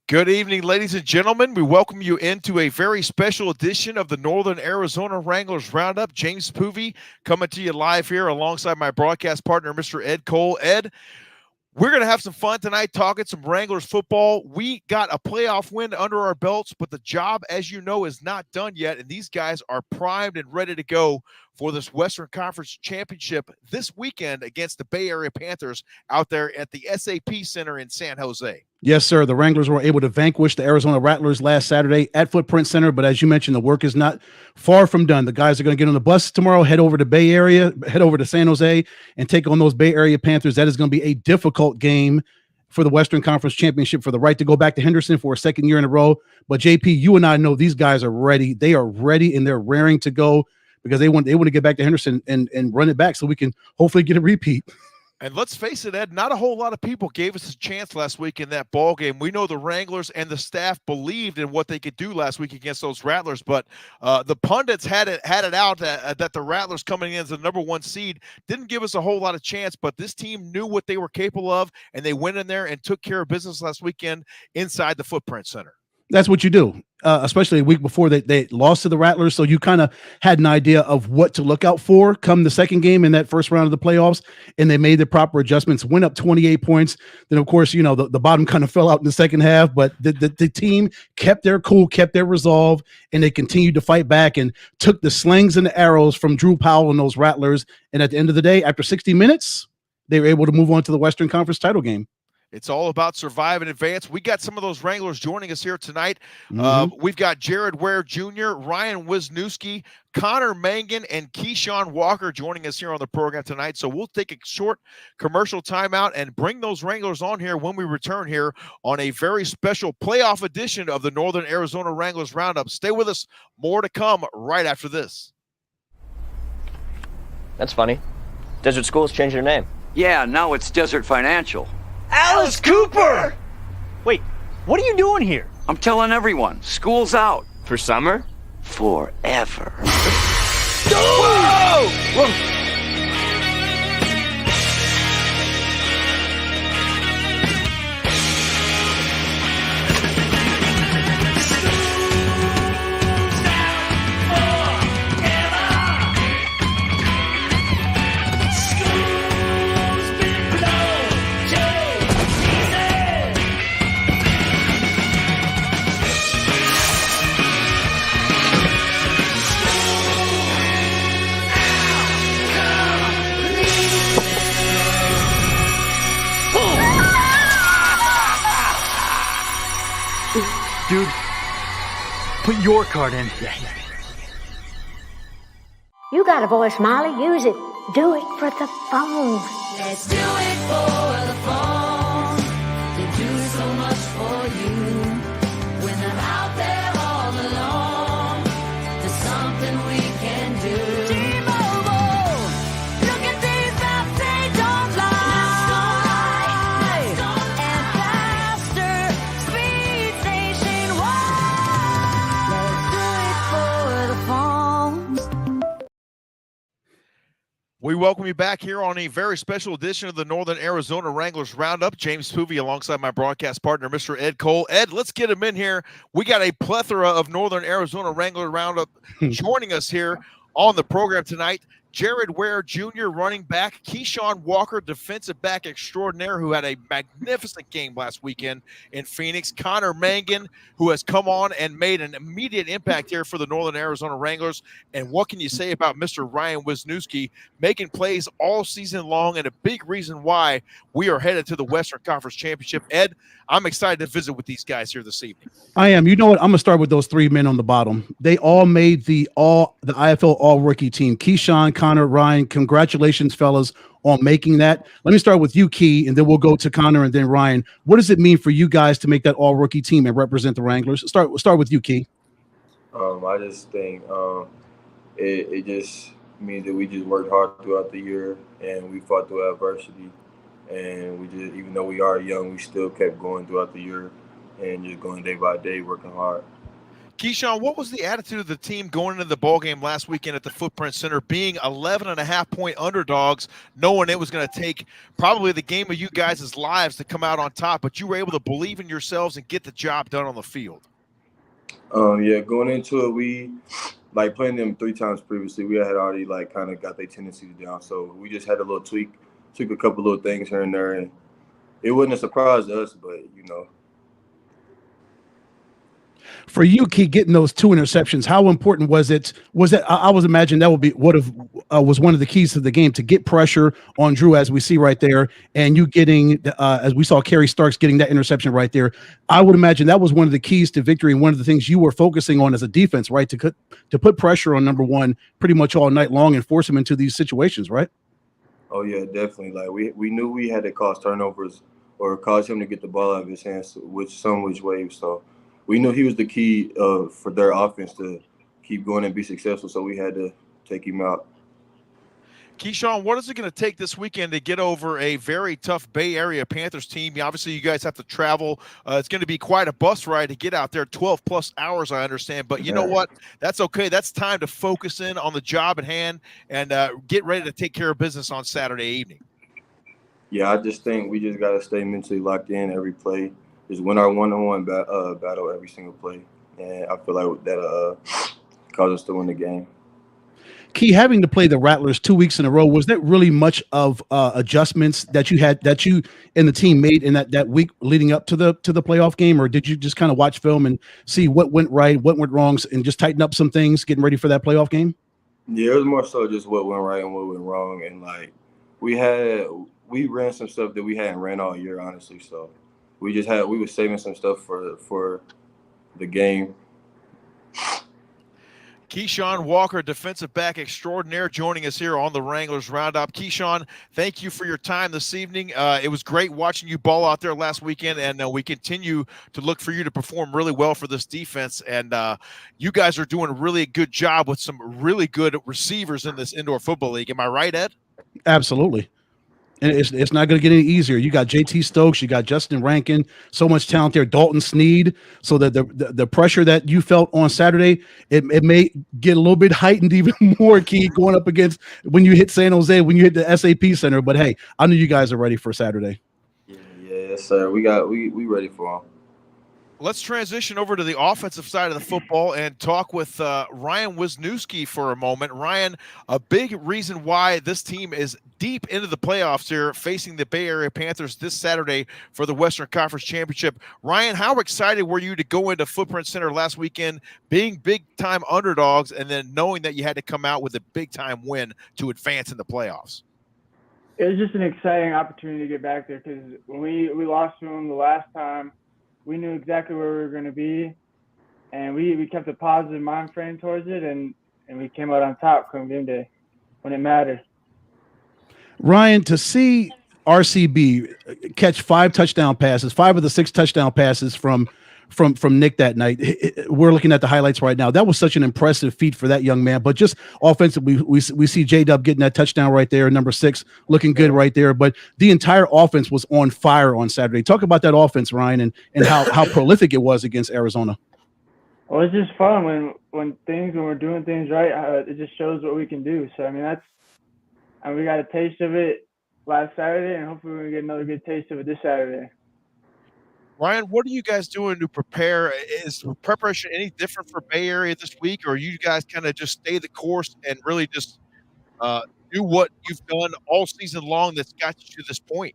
Good evening, ladies and gentlemen. We welcome you into a very special edition of the Northern Arizona Wranglers Roundup. James Poovey coming to you live here alongside my broadcast partner, Mr. Ed Cole. Ed, we're going to have some fun tonight talking some Wranglers football. We got a playoff win under our belts, but the job, as you know, is not done yet. And these guys are primed and ready to go for this Western Conference Championship this weekend against the Bay Area Panthers out there at the SAP Center in San Jose. Yes, sir. The Wranglers were able to vanquish the Arizona Rattlers last Saturday at Footprint Center. But as you mentioned, the work is not far from done. The guys are going to get on the bus tomorrow, head over to Bay Area, head over to San Jose, and take on those Bay Area Panthers. That is going to be a difficult game for the Western Conference Championship, for the right to go back to Henderson for a second year in a row. But JP, you and I know these guys are ready. They are ready and they're raring to go because they want to get back to Henderson and run it back so we can hopefully get a repeat. And let's face it, Ed, not a whole lot of people gave us a chance last week in that ball game. We know the Wranglers and the staff believed in what they could do last week against those Rattlers, but the pundits had it out that the Rattlers coming in as the number one seed didn't give us a whole lot of chance, but this team knew what they were capable of, and they went in there and took care of business last weekend inside the Footprint Center. That's what you do, especially a week before they lost to the Rattlers. So you kind of had an idea of what to look out for come the second game in that first round of the playoffs, and they made the proper adjustments, went up 28 points. Then, of course, the bottom kind of fell out in the second half, but the team kept their cool, kept their resolve, and they continued to fight back and took the slings and the arrows from Drew Powell and those Rattlers. And at the end of the day, after 60 minutes, they were able to move on to the Western Conference title game. It's all about survive and advance. We got some of those Wranglers joining us here tonight. We've got Jared Ware Jr., Ryan Wisniewski, Connor Mangan, and Kishawn Walker joining us here on the program tonight. So we'll take a short commercial timeout and bring those Wranglers on here when we return here on a very special playoff edition of the Northern Arizona Wranglers Roundup. Stay with us. More to come right after this. That's funny. Desert Schools changed their name. Yeah, now it's Desert Financial. Alice Cooper! Wait, what are you doing here? I'm telling everyone, school's out. For summer? Forever. Whoa! Whoa! Dude, put your card in. You got a voice, Molly. Use it. Do it for the phone. Let's do it for the phone. They do so much for you. When they're out there all alone, there's something we can do. T-Mobile, look at these apps, they don't lie. And faster, speed nationwide. Let's do it for the phone. We welcome you back here on a very special edition of the Northern Arizona Wranglers Roundup. James Poovey alongside my broadcast partner, Mr. Ed Cole. Ed, let's get him in here. We got a plethora of Northern Arizona Wrangler Roundup joining us here on the program tonight. Jared Ware Jr., running back. Kishawn Walker, defensive back extraordinaire, who had a magnificent game last weekend in Phoenix. Connor Mangan, who has come on and made an immediate impact here for the Northern Arizona Wranglers. And what can you say about Mr. Ryan Wisniewski, making plays all season long and a big reason why we are headed to the Western Conference Championship. Ed, I'm excited to visit with these guys here this evening. I am. You know what? I'm gonna start with those three men on the bottom. They all made the IFL All Rookie team. Kishawn, Connor, Ryan. Congratulations, fellas, on making that. Let me start with you, Key, and then we'll go to Connor and then Ryan. What does it mean for you guys to make that All Rookie team and represent the Wranglers? Start with you, Key. I just think it just means that we just worked hard throughout the year and we fought through adversity. And we just, even though we are young, we still kept going throughout the year and just going day by day, working hard. Kishawn, what was the attitude of the team going into the ball game last weekend at the Footprint Center, being 11.5-point underdogs, knowing it was going to take probably the game of you guys' lives to come out on top, but you were able to believe in yourselves and get the job done on the field? Yeah, going into it, we like playing them 3 times previously. We had already like kind of got their tendencies down, so we just had a little tweak a couple little things here and there, and it wasn't a surprise to us, but you know. For you, Key, getting those 2 interceptions, how important was it? Was it? I was imagining that was one of the keys to the game, to get pressure on Drew, as we see right there, and you getting, as we saw, Kerry Starks getting that interception right there. I would imagine that was one of the keys to victory, and one of the things you were focusing on as a defense, right? To put pressure on number one pretty much all night long and force him into these situations, right? Oh yeah, definitely. Like we knew we had to cause turnovers or cause him to get the ball out of his hands, which way. So we knew he was the key for their offense to keep going and be successful. So we had to take him out. Kishawn, what is it going to take this weekend to get over a very tough Bay Area Panthers team? Obviously, you guys have to travel. It's going to be quite a bus ride to get out there, 12-plus hours, I understand. But you know what? That's okay. That's time to focus in on the job at hand and get ready to take care of business on Saturday evening. Yeah, I just think we just got to stay mentally locked in every play. Just win our one-on-one battle every single play. And I feel like that'll cause us to win the game. Key, having to play the Rattlers 2 weeks in a row, was that really much of adjustments that you and the team made in that week leading up to the playoff game, or did you just kind of watch film and see what went right, what went wrong, and just tighten up some things getting ready for that playoff game? Yeah, it was more so just what went right and what went wrong, and like we ran some stuff that we hadn't ran all year, honestly. So we were saving some stuff for the game. Kishawn Walker, defensive back extraordinaire, joining us here on the Wranglers Roundup. Kishawn, thank you for your time this evening. It was great watching you ball out there last weekend, and we continue to look for you to perform really well for this defense. And you guys are doing a really good job with some really good receivers in this indoor football league. Am I right, Ed? Absolutely. And it's not going to get any easier. You got JT Stokes, you got Justin Rankin, so much talent there. Dalton Sneed. So that the pressure that you felt on Saturday, it may get a little bit heightened even more, Key, going up against when you hit San Jose, when you hit the SAP Center. But hey, I know you guys are ready for Saturday. Yes, sir. We ready for them. Let's transition over to the offensive side of the football and talk with Ryan Wisniewski for a moment. Ryan, a big reason why this team is deep into the playoffs here, facing the Bay Area Panthers this Saturday for the Western Conference Championship. Ryan, how excited were you to go into Footprint Center last weekend, being big-time underdogs, and then knowing that you had to come out with a big-time win to advance in the playoffs? It was just an exciting opportunity to get back there, because when we lost to them the last time, we knew exactly where we were going to be, and we kept a positive mind frame towards it, and we came out on top come game day when it mattered. Ryan, to see RCB catch 5 touchdown passes, 5 of the 6 touchdown passes from Nick that night. We're looking at the highlights right now. That was such an impressive feat for that young man. But just offensively, we see J-Dub getting that touchdown right there, number 6, looking good right there. But the entire offense was on fire on Saturday. Talk about that offense, Ryan, and how prolific it was against Arizona. Well, it's just fun when we're doing things right. It just shows what we can do. So I mean, we got a taste of it last Saturday, and hopefully we're gonna get another good taste of it this Saturday. Ryan, what are you guys doing to prepare? Is preparation any different for Bay Area this week, or you guys kind of just stay the course and really just do what you've done all season long that's got you to this point?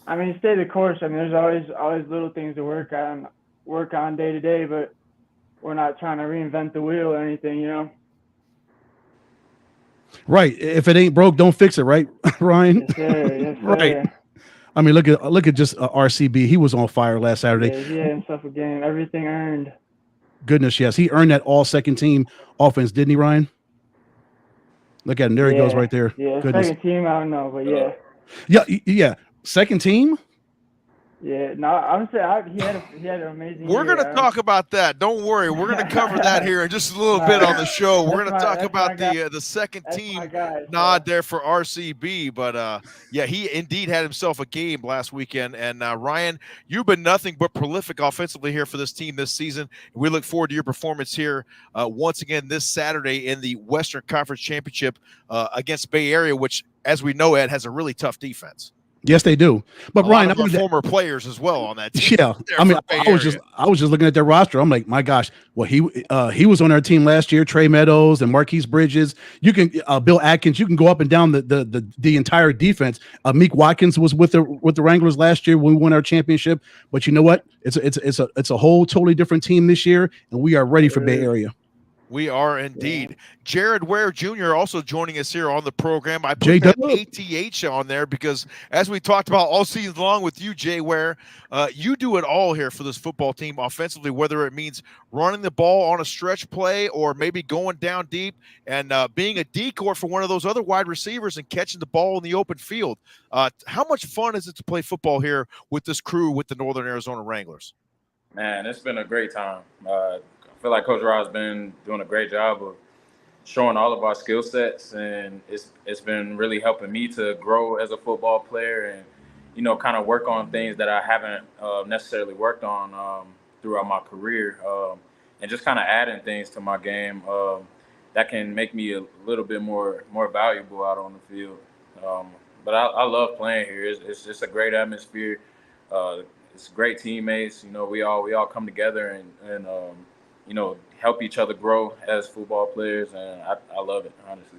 I mean, stay the course. I mean, there's always little things to work on day to day, but we're not trying to reinvent the wheel or anything, you know? Right. If it ain't broke, don't fix it, right, Ryan? Yes, sir. Yes, sir. Right. I mean, look at just RCB. He was on fire last Saturday. Yeah, himself a game. Everything earned. Goodness, yes. He earned that all second team offense, didn't he, Ryan? Look at him. There he goes right there. Yeah, Goodness. second team, I don't know, but yeah. Yeah. Second team? Yeah, no, honestly, he had an amazing We're year. going to talk about that. Don't worry. We're going to cover that here in just a little bit on the show. We're going to talk about the second team nod there for RCB. But, yeah, he indeed had himself a game last weekend. And, Ryan, you've been nothing but prolific offensively here for this team this season. We look forward to your performance here once again this Saturday in the Western Conference Championship against Bay Area, which, as we know, Ed, has a really tough defense. Yes, they do. But Ryan, I mean, former players as well on that team. Yeah, I mean, I was just looking at their roster. I'm like, my gosh. Well, he was on our team last year. Trey Meadows and Marquise Bridges. You can Bill Atkins. You can go up and down the entire defense. Meek Watkins was with the Wranglers last year when we won our championship. But you know what? It's a whole totally different team this year, and we are ready for Bay Area. We are indeed. Jared Ware Jr. also joining us here on the program. I put that ATH on there because, as we talked about all season long with you, Jay Ware, you do it all here for this football team offensively, whether it means running the ball on a stretch play or maybe going down deep and being a decoy for one of those other wide receivers and catching the ball in the open field. How much fun is it to play football here with this crew with the Northern Arizona Wranglers? Man, it's been a great time. I feel like Coach Rod's been doing a great job of showing all of our skill sets, and it's been really helping me to grow as a football player and, you know, kind of work on things that I haven't necessarily worked on throughout my career, and just kind of adding things to my game that can make me a little bit more valuable out on the field. But I love playing here. It's just a great atmosphere. It's great teammates. You know, we all come together and you know, help each other grow as football players, and I love it, honestly.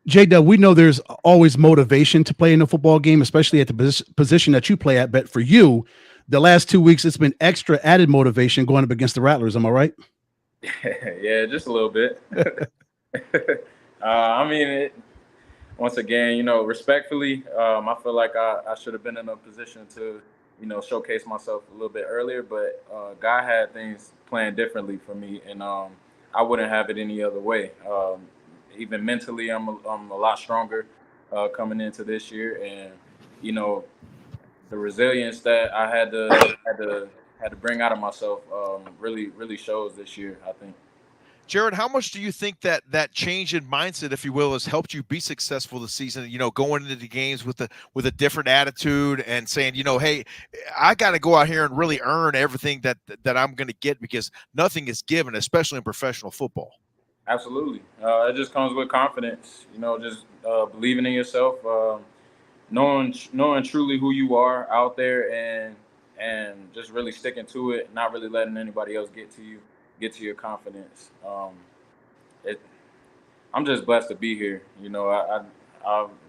J-Dub, we know there's always motivation to play in a football game, especially at the position that you play at. But for you, the last 2 weeks, it's been extra added motivation going up against the Rattlers. Am I right? Yeah, just a little bit. I mean, once again, you know, respectfully, I feel like I should have been in a position to, you know, showcase myself a little bit earlier, but God had things planned differently for me, and I wouldn't have it any other way. Even mentally, I'm a lot stronger coming into this year, and you know, the resilience that I had to bring out of myself really shows this year, I think. Jared, how much do you think that change in mindset, if you will, has helped you be successful this season? You know, going into the games with a different attitude and saying, you know, hey, I got to go out here and really earn everything that I'm going to get because nothing is given, especially in professional football. Absolutely, it just comes with confidence. You know, just believing in yourself, knowing truly who you are out there, and just really sticking to it, not really letting anybody else get to your confidence. I'm just blessed to be here. You know, I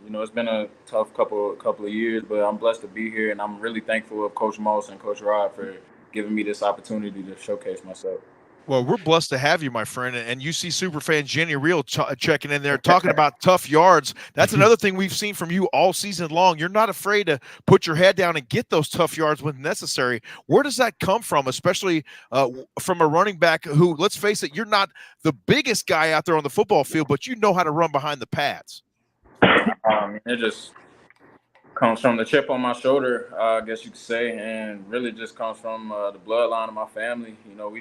you know, it's been a tough couple of years, but I'm blessed to be here, and I'm really thankful of Coach Moss and Coach Rod for giving me this opportunity to showcase myself. Well, we're blessed to have you, my friend. And you see superfan Jenny Real checking in there, talking about tough yards. That's another thing we've seen from you all season long. You're not afraid to put your head down and get those tough yards when necessary. Where does that come from, especially from a running back who, let's face it, you're not the biggest guy out there on the football field, but you know how to run behind the pads? It just comes from the chip on my shoulder, I guess you could say, and really just comes from the bloodline of my family. You know,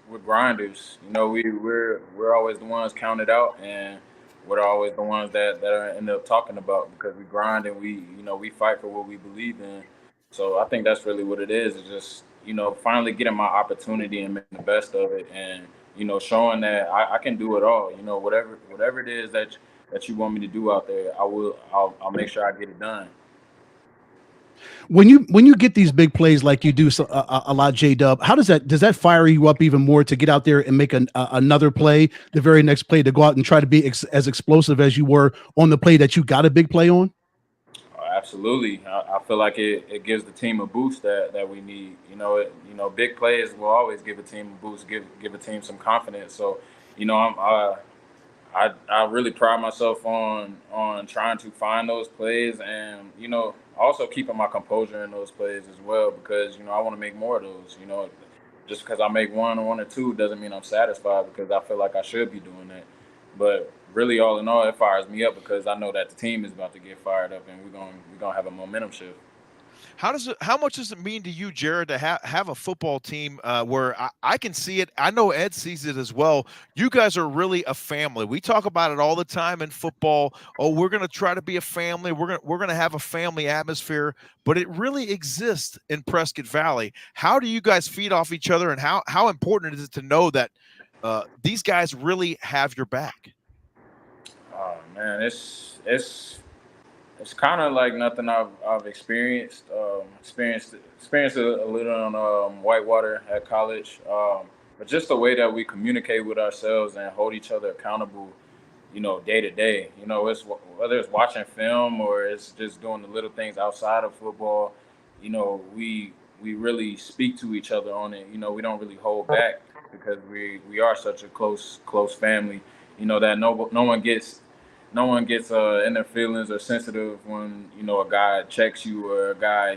we're grinders. You know, we're always the ones counted out, and we're always the ones that I end up talking about because we grind and we fight for what we believe in. So I think that's really what it is. It's just, you know, finally getting my opportunity and making the best of it, and you know, showing that I can do it all. You know, whatever it is that you want me to do out there, I'll make sure I get it done. When you get these big plays like you do a lot, J-Dub, how does that fire you up even more to get out there and make another play, the very next play, to go out and try to be as explosive as you were on the play that you got a big play on? Absolutely. I feel like it gives the team a boost that we need. You know, big plays will always give a team a boost, give a team some confidence. So, you know, I really pride myself on trying to find those plays, and you know, also keeping my composure in those plays as well, because you know, I want to make more of those. You know, just because I make one or two doesn't mean I'm satisfied, because I feel like I should be doing that. But really, all in all, it fires me up because I know that the team is about to get fired up, and we're gonna have a momentum shift. How much does it mean to you, Jared, to have a football team where I can see it? I know Ed sees it as well. You guys are really a family. We talk about it all the time in football. Oh, we're going to try to be a family. We're going to have a family atmosphere, but it really exists in Prescott Valley. How do you guys feed off each other, and how important is it to know that these guys really have your back? Oh man, it's kind of like nothing I've experienced. Experienced a little on Whitewater at college, but just the way that we communicate with ourselves and hold each other accountable, day to day. It's whether it's watching film or it's just doing the little things outside of football. We really speak to each other on it. We don't really hold back because we are such a close family. That no one gets in their feelings or sensitive when a guy checks you or a guy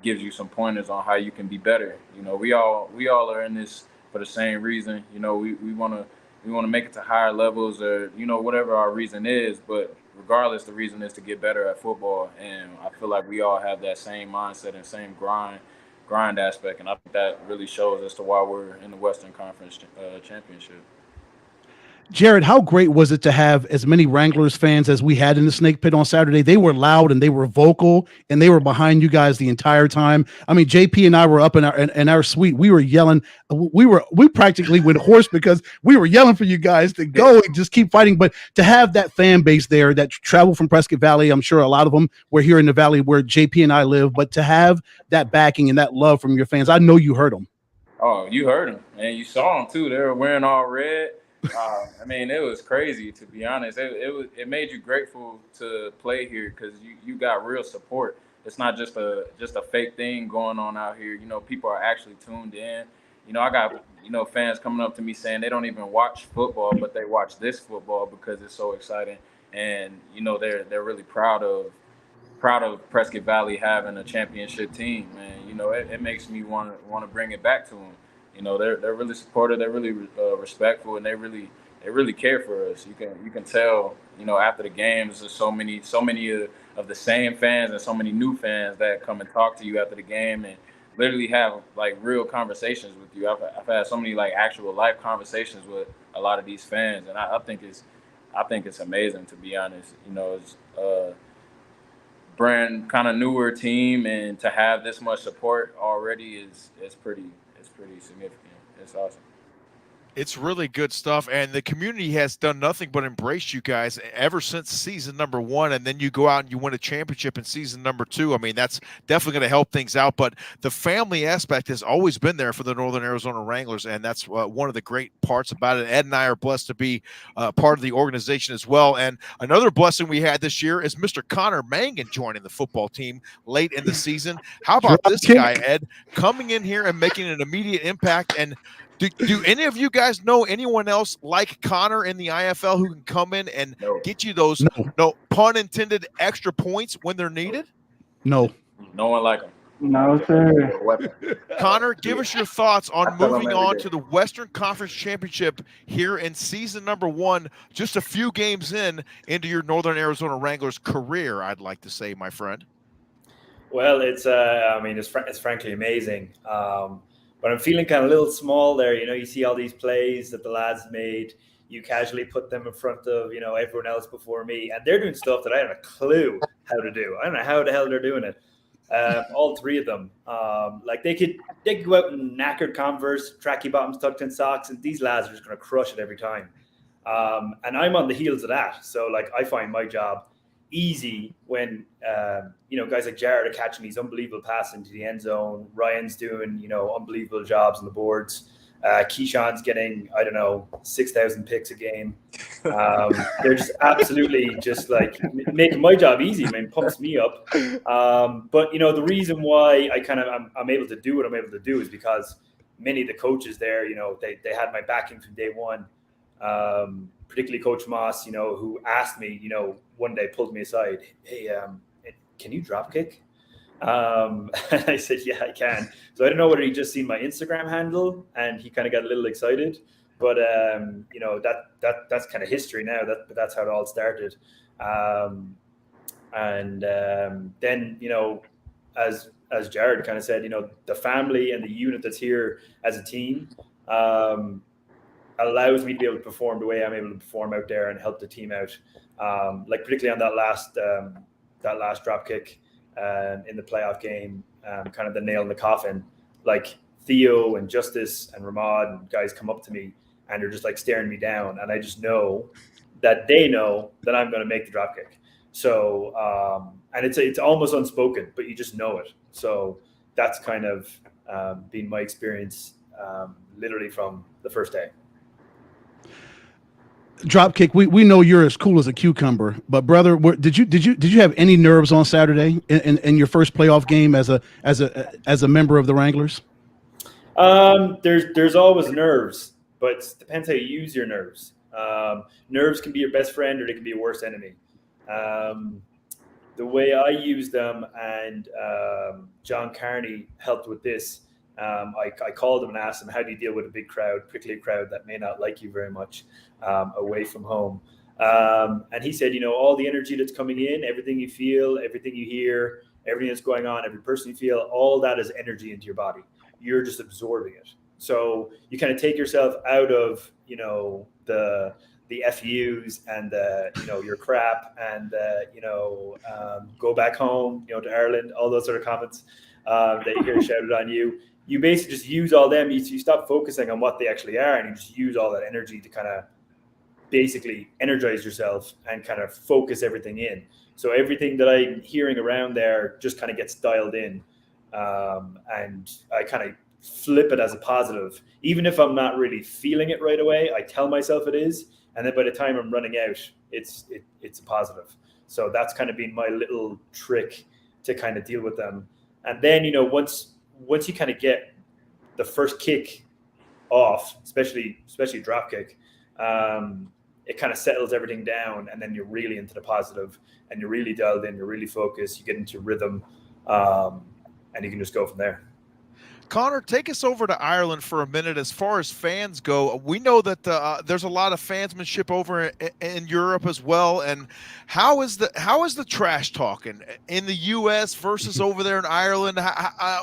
gives you some pointers on how you can be better. We all are in this for the same reason. We want to make it to higher levels or whatever our reason is, but regardless, the reason is to get better at football. And I feel like we all have that same mindset and same grind aspect, and I think that really shows as to why we're in the Western Conference championship. Jared, how great was it to have as many Wranglers fans as we had in the Snake Pit on Saturday? They were loud and they were vocal and they were behind you guys the entire time. I mean, JP and I were up in our suite. We were yelling. We practically went hoarse because we were yelling for you guys to go and just keep fighting. But to have that fan base there that traveled from Prescott Valley, I'm sure a lot of them were here in the Valley where JP and I live. But to have that backing and that love from your fans, I know you heard them. Oh, you heard them and you saw them too. They were wearing all red. I mean, it was crazy, to be honest. It made you grateful to play here because you got real support. It's not just a fake thing going on out here. People are actually tuned in. I got fans coming up to me saying they don't even watch football, but they watch this football because it's so exciting. And they're really proud of Prescott Valley having a championship team. And it makes me want to bring it back to them. They're really supportive. They're really respectful, and they really care for us. You can tell. After the games, there's so many of the same fans and so many new fans that come and talk to you after the game and literally have like real conversations with you. I've had so many like actual life conversations with a lot of these fans, and I think it's amazing, to be honest. It's brand kind of newer team, and to have this much support already is pretty significant. It's awesome. It's really good stuff, and the community has done nothing but embrace you guys ever since season number 1, and then you go out and you win a championship in season number 2. I mean, that's definitely going to help things out, but the family aspect has always been there for the Northern Arizona Wranglers, and that's one of the great parts about it. Ed and I are blessed to be part of the organization as well, and another blessing we had this year is Mr. Connor Mangan joining the football team late in the season. How about this guy, Ed, coming in here and making an immediate impact? And do any of you guys know anyone else like Connor in the IFL who can come in and get you those, no pun intended, extra points when they're needed? No one like him. No, sir. Connor, give us your thoughts on moving on to the Western Conference Championship here in season number 1, just a few games into your Northern Arizona Wranglers career, I'd like to say, my friend. Well, it's frankly amazing. But I'm feeling kind of a little small there. You see all these plays that the lads made. You casually put them in front of, everyone else before me. And they're doing stuff that I have a clue how to do. I don't know how the hell they're doing it. All three of them. They could go out in knackered Converse, tracky bottoms, tucked in socks, and these lads are just going to crush it every time. And I'm on the heels of that. So, I find my job easy when guys like Jared are catching these unbelievable passes into the end zone. Ryan's doing unbelievable jobs on the boards. Kishawn's getting 6,000 picks a game. They're just absolutely just making my job easy. I mean, pumps me up. But the reason why I'm able to do what I'm able to do is because many of the coaches there, they had my backing from day one. Particularly Coach Moss, who asked me, one day pulled me aside, hey, can you drop kick? I said, yeah, I can. So I don't know whether he just seen my Instagram handle and he kind of got a little excited, but that's kind of history now. That's how it all started. Then as Jared kind of said, the family and the unit that's here as a team allows me to be able to perform the way I'm able to perform out there and help the team out. Like particularly on that last drop kick in the playoff game, kind of the nail in the coffin. Like Theo and Justice and Ramad and guys come up to me and they're just like staring me down, and I just know that they know that I'm going to make the drop kick. So and it's almost unspoken, but you just know it. So that's kind of been my experience literally from the first day. Dropkick, we know you're as cool as a cucumber, but brother, did you have any nerves on Saturday in your first playoff game as a member of the Wranglers? There's always nerves, but it depends how you use your nerves. Nerves can be your best friend or they can be your worst enemy. The way I use them, and John Carney helped with this. I called him and asked him, how do you deal with a big crowd, particularly a crowd that may not like you very much away from home? And he said, all the energy that's coming in, everything you feel, everything you hear, everything that's going on, every person you feel, all that is energy into your body. You're just absorbing it. So you kind of take yourself out of, the FUs and your crap and go back home, to Ireland, all those sort of comments that you hear shouted on you. You basically just use all them. You stop focusing on what they actually are, and you just use all that energy to kind of basically energize yourself and kind of focus everything in. So everything that I'm hearing around there just kind of gets dialed in, and I kind of flip it as a positive. Even if I'm not really feeling it right away, I tell myself it is, and then by the time I'm running out, it's a positive. So that's kind of been my little trick to kind of deal with them. And then once you kind of get the first kick off, especially drop kick, it kind of settles everything down, and then you're really into the positive, and you're really dialed in, you're really focused, you get into rhythm, and you can just go from there. Connor, take us over to Ireland for a minute. As far as fans go, we know that there's a lot of fansmanship over in Europe as well. And how is the trash talking in the U.S. versus over there in Ireland?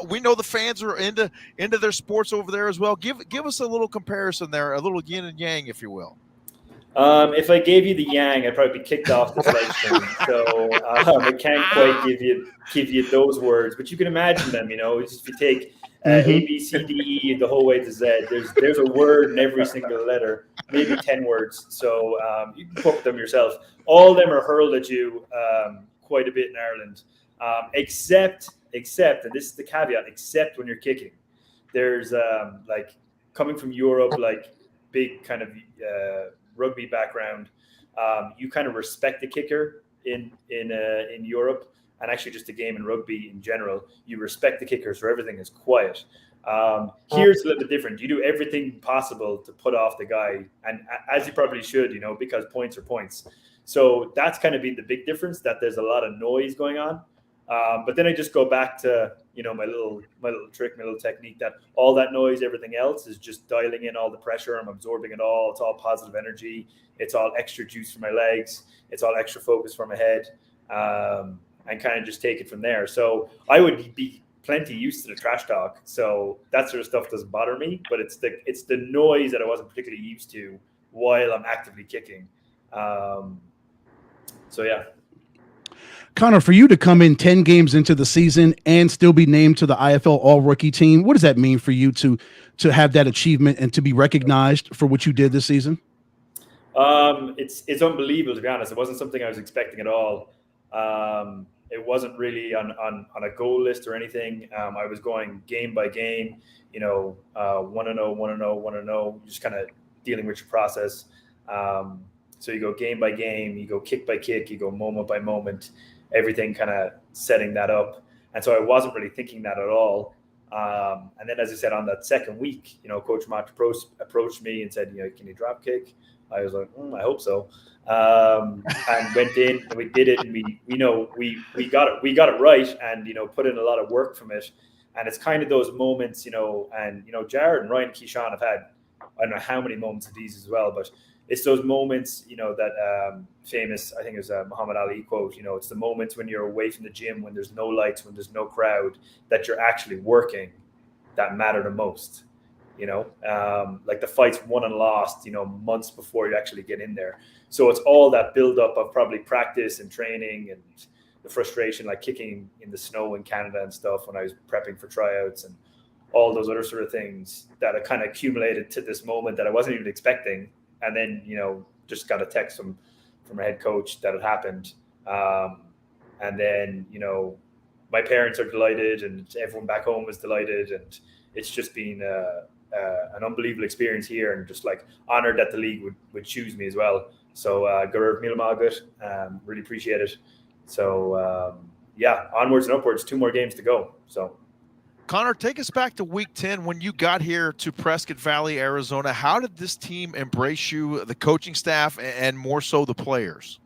We know the fans are into their sports over there as well. Give us a little comparison there, a little yin and yang, if you will. If I gave you the yang, I'd probably be kicked off this live stream. So I can't quite give you those words, but you can imagine them. If you take A, B, C, D, E, the whole way to Z, there's a word in every single letter, maybe 10 words. So you can cook them yourself. All of them are hurled at you quite a bit in Ireland, except, and this is the caveat, except when you're kicking. There's like coming from Europe, like big kind of rugby background, you kind of respect the kicker in Europe. And actually just a game in rugby in general, you respect the kicker, so everything is quiet. Here's a little bit different. You do everything possible to put off the guy, and as you probably should, because points are points. So that's kind of been the big difference, that there's a lot of noise going on. But then I just go back to, my little trick, my little technique, that all that noise, everything else is just dialing in all the pressure. I'm absorbing it all. It's all positive energy. It's all extra juice for my legs. It's all extra focus for my head. And kind of just take it from there. So I would be plenty used to the trash talk. So that sort of stuff doesn't bother me, but it's the noise that I wasn't particularly used to while I'm actively kicking. So yeah. Connor, for you to come in 10 games into the season and still be named to the IFL All-Rookie team, what does that mean for you to have that achievement and to be recognized for what you did this season? It's unbelievable, to be honest. It wasn't something I was expecting at all. It wasn't really on a goal list or anything. I was going game by game, 1-0, just kind of dealing with your process. So you go game by game, you go kick by kick, you go moment by moment, everything kind of setting that up. And so I wasn't really thinking that at all. And then, as I said, on that second week, Coach Matt approached me and said, can you drop kick? I was like, I hope so. And went in and we did it, and we got it right, and put in a lot of work from it. And it's kind of those moments, and Jared and Ryan and Kishawn have had, I don't know how many moments of these as well, but it's those moments, that famous, I think it was a Muhammad Ali quote, it's the moments when you're away from the gym, when there's no lights, when there's no crowd, that you're actually working, that matter the most. Like the fights won and lost, months before you actually get in there. So it's all that buildup of probably practice and training and the frustration, like kicking in the snow in Canada and stuff when I was prepping for tryouts and all those other sort of things that I kind of accumulated to this moment that I wasn't even expecting. And then, just got a text from a head coach that had happened. And then, my parents are delighted and everyone back home is delighted. And it's just been an unbelievable experience here, and just like honored that the league would choose me as well. So Gurav Milamagut, really appreciate it. So onwards and upwards, 2 more games to go. So Connor, take us back to week 10 when you got here to Prescott Valley, Arizona. How did this team embrace you, the coaching staff, and more so the players?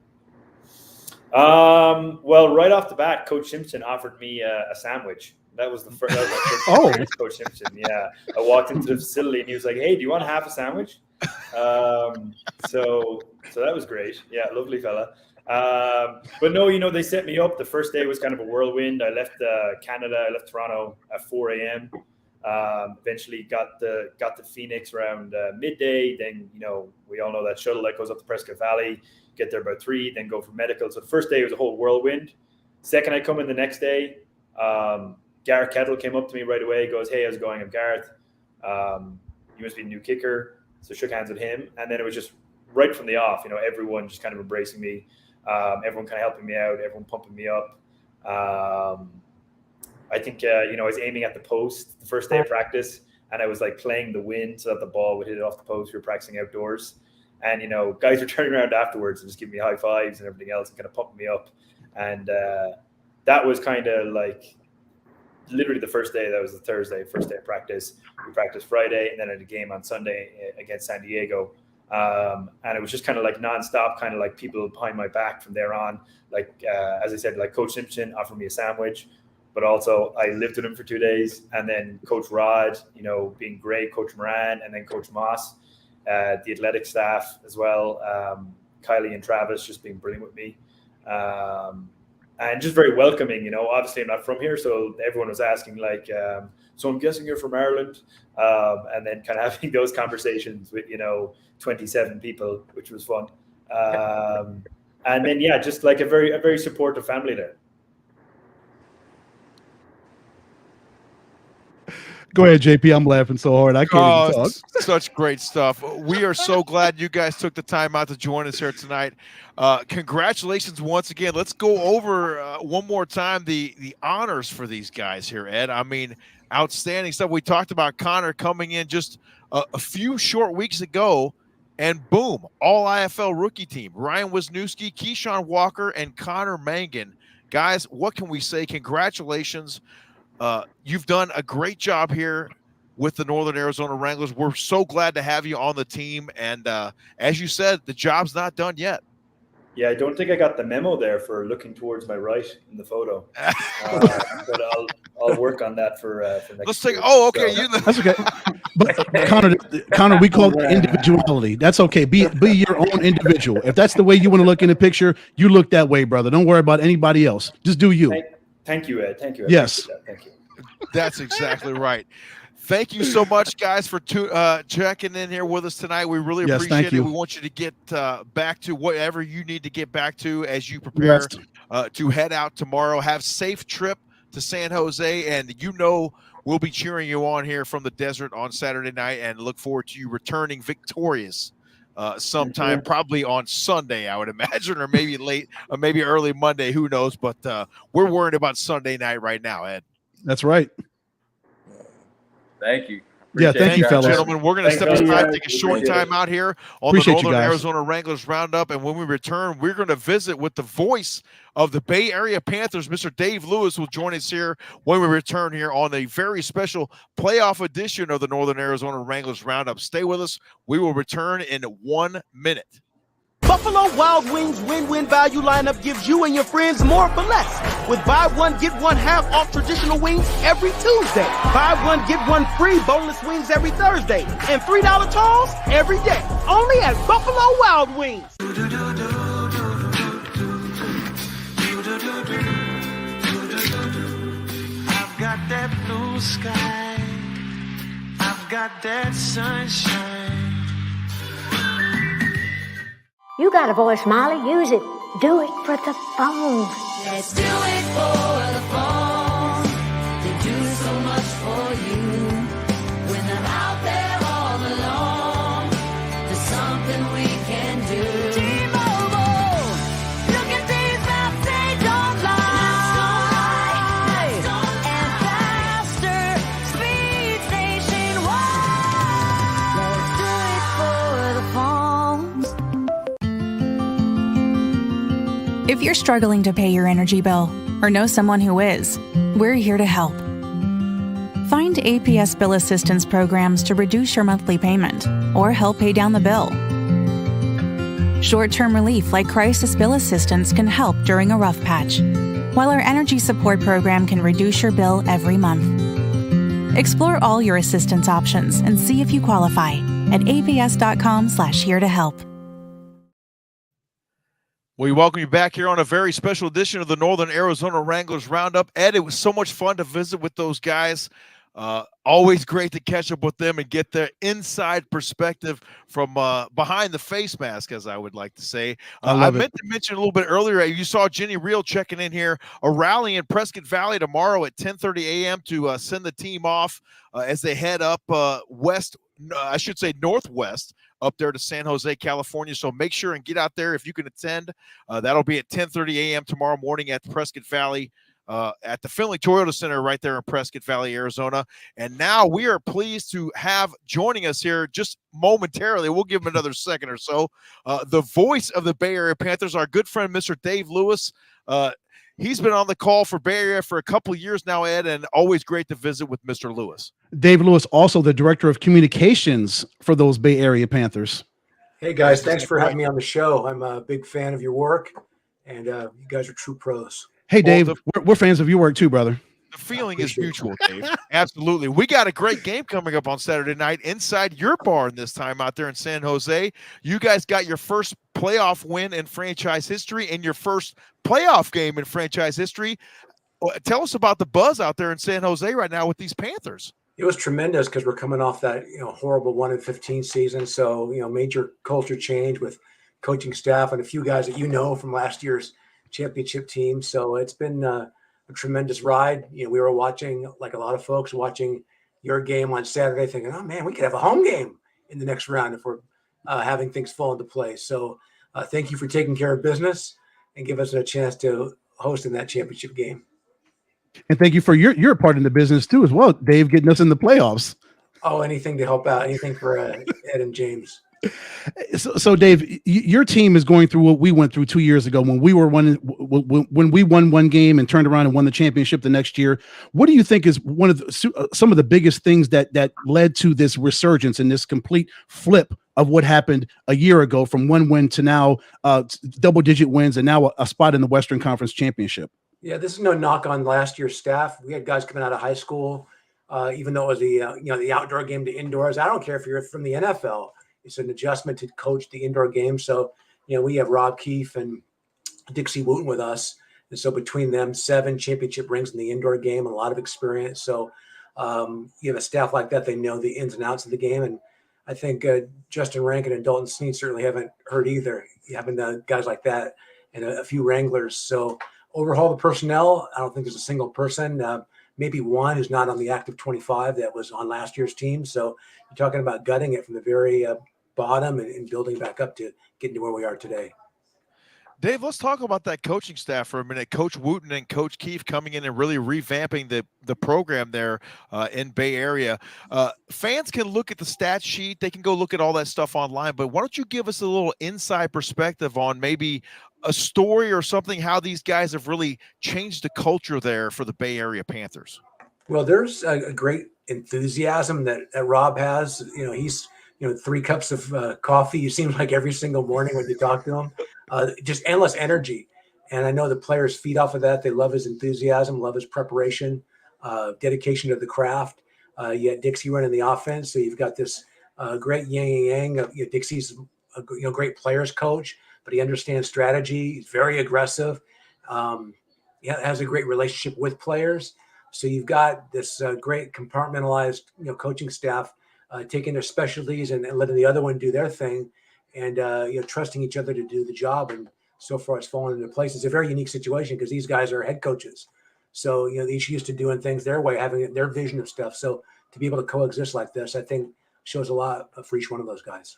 Well, right off the bat, Coach Simpson offered me a sandwich. That was the first. Coach Simpson. Yeah, I walked into the facility and he was like, "Hey, do you want to have a sandwich?" So that was great. Yeah, lovely fella. But no, they set me up. The first day was kind of a whirlwind. I left Canada. I left Toronto at 4 a.m. Eventually got to Phoenix around midday. Then we all know that shuttle that goes up to Prescott Valley. Get there about 3. Then go for medical. So the first day was a whole whirlwind. Second, I come in the next day. Gareth Kettle came up to me right away. Goes, "Hey, how's it going? I'm Gareth. You must be a new kicker." So shook hands with him, and then it was just right from the off. Everyone just kind of embracing me. Everyone kind of helping me out, everyone pumping me up. I think, I was aiming at the post the first day of practice, and I was like playing the wind so that the ball would hit it off the post. We were practicing outdoors, and, guys were turning around afterwards and just giving me high fives and everything else and kind of pumping me up. And that was kind of like literally the first day. That was the Thursday, first day of practice. We practiced Friday, and then at a game on Sunday against San Diego. And it was just kind of like nonstop, kind of like people behind my back from there on. Like, as I said, like Coach Simpson offered me a sandwich, but also I lived with him for 2 days. And then Coach Rod, being great, Coach Moran, and then Coach Moss, the athletic staff as well. Kylie and Travis just being brilliant with me. And just very welcoming, obviously I'm not from here. So everyone was asking like, so I'm guessing you're from Ireland. And then kind of having those conversations with, 27 people, which was fun. And then, just like a very supportive family there. Go ahead, JP. I'm laughing so hard. I can't even talk. Such great stuff. We are so glad you guys took the time out to join us here tonight. Congratulations once again. Let's go over one more time the honors for these guys here, Ed. I mean, outstanding stuff. We talked about Connor coming in just a few short weeks ago, and boom, all IFL rookie team. Ryan Wisniewski, Kishawn Walker, and Connor Mangan. Guys, what can we say? Congratulations. You've done a great job here with the Northern Arizona Wranglers. We're so glad to have you on the team. And as you said, the job's not done yet. Yeah, I don't think I got the memo there for looking towards my right in the photo. But I'll work on that for next Let's take. year. Oh, okay. So. That's okay. But Connor, we call it individuality. That's okay. Be your own individual. If that's the way you want to look in the picture, you look that way, brother. Don't worry about anybody else. Just do you. Thank you, Ed. Thank you, Ed. Yes. Thank you. That's exactly right. Thank you so much, guys, for checking in here with us tonight. We really appreciate it. We want you to get back to whatever you need to get back to as you prepare to head out tomorrow. Have safe trip to San Jose, and we'll be cheering you on here from the desert on Saturday night, and look forward to you returning victorious sometime, probably on Sunday, I would imagine, or maybe late, or maybe early Monday. Who knows? But we're worried about Sunday night right now, Ed. That's right. Thank you. Thank you, fellas. Gentlemen, we're going to step aside, take a short time out here on the Northern Arizona Wranglers Roundup. And when we return, we're going to visit with the voice of the Bay Area Panthers, Mr. Dave Lewis, will join us here when we return here on a very special playoff edition of the Northern Arizona Wranglers Roundup. Stay with us. We will return in 1 minute. Buffalo Wild Wings win-win value lineup gives you and your friends more for less. With buy one, get one half off traditional wings every Tuesday. Buy one, get one free boneless wings every Thursday. And $3 tolls every day. Only at Buffalo Wild Wings. I've got that blue sky. I've got that sunshine. You got a voice, Molly. Use it. Do it for the phone. Let's do it for the phone. They do so much for you. When they're out there all alone, there's something we can do. T-Mobile, look at these maps, they don't lie. And faster speeds nationwide. Let's do it for the phone. If you're struggling to pay your energy bill or know someone who is, we're here to help. Find APS bill assistance programs to reduce your monthly payment or help pay down the bill. Short-term relief like crisis bill assistance can help during a rough patch, while our energy support program can reduce your bill every month. Explore all your assistance options and see if you qualify at aps.com/here to help. We welcome you back here on a very special edition of the Northern Arizona Wranglers Roundup. Ed, it was so much fun to visit with those guys. Always great to catch up with them and get their inside perspective from behind the face mask, as I would like to say. I meant to mention a little bit earlier, you saw Jenny Reel checking in here, a rally in Prescott Valley tomorrow at 10:30 a.m. to send the team off as they head up northwest, up there to San Jose, California. So make sure and get out there if you can attend. That'll be at 10:30 a.m. tomorrow morning at Prescott Valley, at the Finley Toyota Center right there in Prescott Valley, Arizona. And now we are pleased to have joining us here just momentarily. We'll give him another second or so. The voice of the Bay Area Panthers, our good friend, Mr. Dave Lewis. He's been on the call for Bay Area for a couple of years now, Ed, and always great to visit with Mr. Lewis. Dave Lewis, also the director of communications for those Bay Area Panthers. Hey, guys. Thanks for having me on the show. I'm a big fan of your work, and you guys are true pros. Hey, Dave, we're fans of your work too, brother. The feeling is mutual, Dave. Absolutely. We got a great game coming up on Saturday night inside your barn this time out there in San Jose. You guys got your first playoff win in franchise history and your first playoff game in franchise history. Tell us about the buzz out there in San Jose right now with these Panthers. It was tremendous because we're coming off that horrible 1-15 season. So major culture change with coaching staff and a few guys that from last year's championship team. So it's been a tremendous ride. We were watching, like a lot of folks, watching your game on Saturday, thinking, "Oh man, we could have a home game in the next round if we're having things fall into place." So thank you for taking care of business and give us a chance to host in that championship game. And thank you for your part in the business too, as well, Dave, getting us in the playoffs. Oh, anything to help out, anything for Ed and James. So Dave, your team is going through what we went through 2 years ago when we won one game and turned around and won the championship the next year. What do you think is one of some of the biggest things that led to this resurgence and this complete flip of what happened a year ago from one win to now double-digit wins and now a spot in the Western Conference Championship? Yeah, this is no knock on last year's staff. We had guys coming out of high school, even though it was the outdoor game to indoors. I don't care if you're from the NFL. It's an adjustment to coach the indoor game. So, we have Rob Keefe and Dixie Wooten with us. And so between them, 7 championship rings in the indoor game, a lot of experience. So you have a staff like that, they know the ins and outs of the game. And I think Justin Rankin and Dalton Snead certainly haven't heard either, having guys like that and a few Wranglers. So overhaul the personnel. I don't think there's a single person, maybe one who's not on the active 25 that was on last year's team. So you're talking about gutting it from the very bottom and building back up to getting to where we are today. Dave, let's talk about that coaching staff for a minute. Coach Wooten and Coach Keefe coming in and really revamping the program there in Bay Area. Fans can look at the stat sheet. They can go look at all that stuff online. But why don't you give us a little inside perspective on maybe a story or something, how these guys have really changed the culture there for the Bay Area Panthers? Well, there's a great enthusiasm that Rob has. He's 3 cups of coffee. It seems like every single morning when you talk to him, just endless energy. And I know the players feed off of that. They love his enthusiasm, love his preparation, dedication to the craft. Yet Dixie running the offense, so you've got this great yin and yang. Dixie's a great players coach, but he understands strategy. He's very aggressive. Has a great relationship with players. So you've got this great compartmentalized coaching staff taking their specialties and letting the other one do their thing, and trusting each other to do the job. And so far, it's fallen into place. It's a very unique situation because these guys are head coaches, so they're each used to doing things their way, having their vision of stuff. So to be able to coexist like this, I think shows a lot for each one of those guys.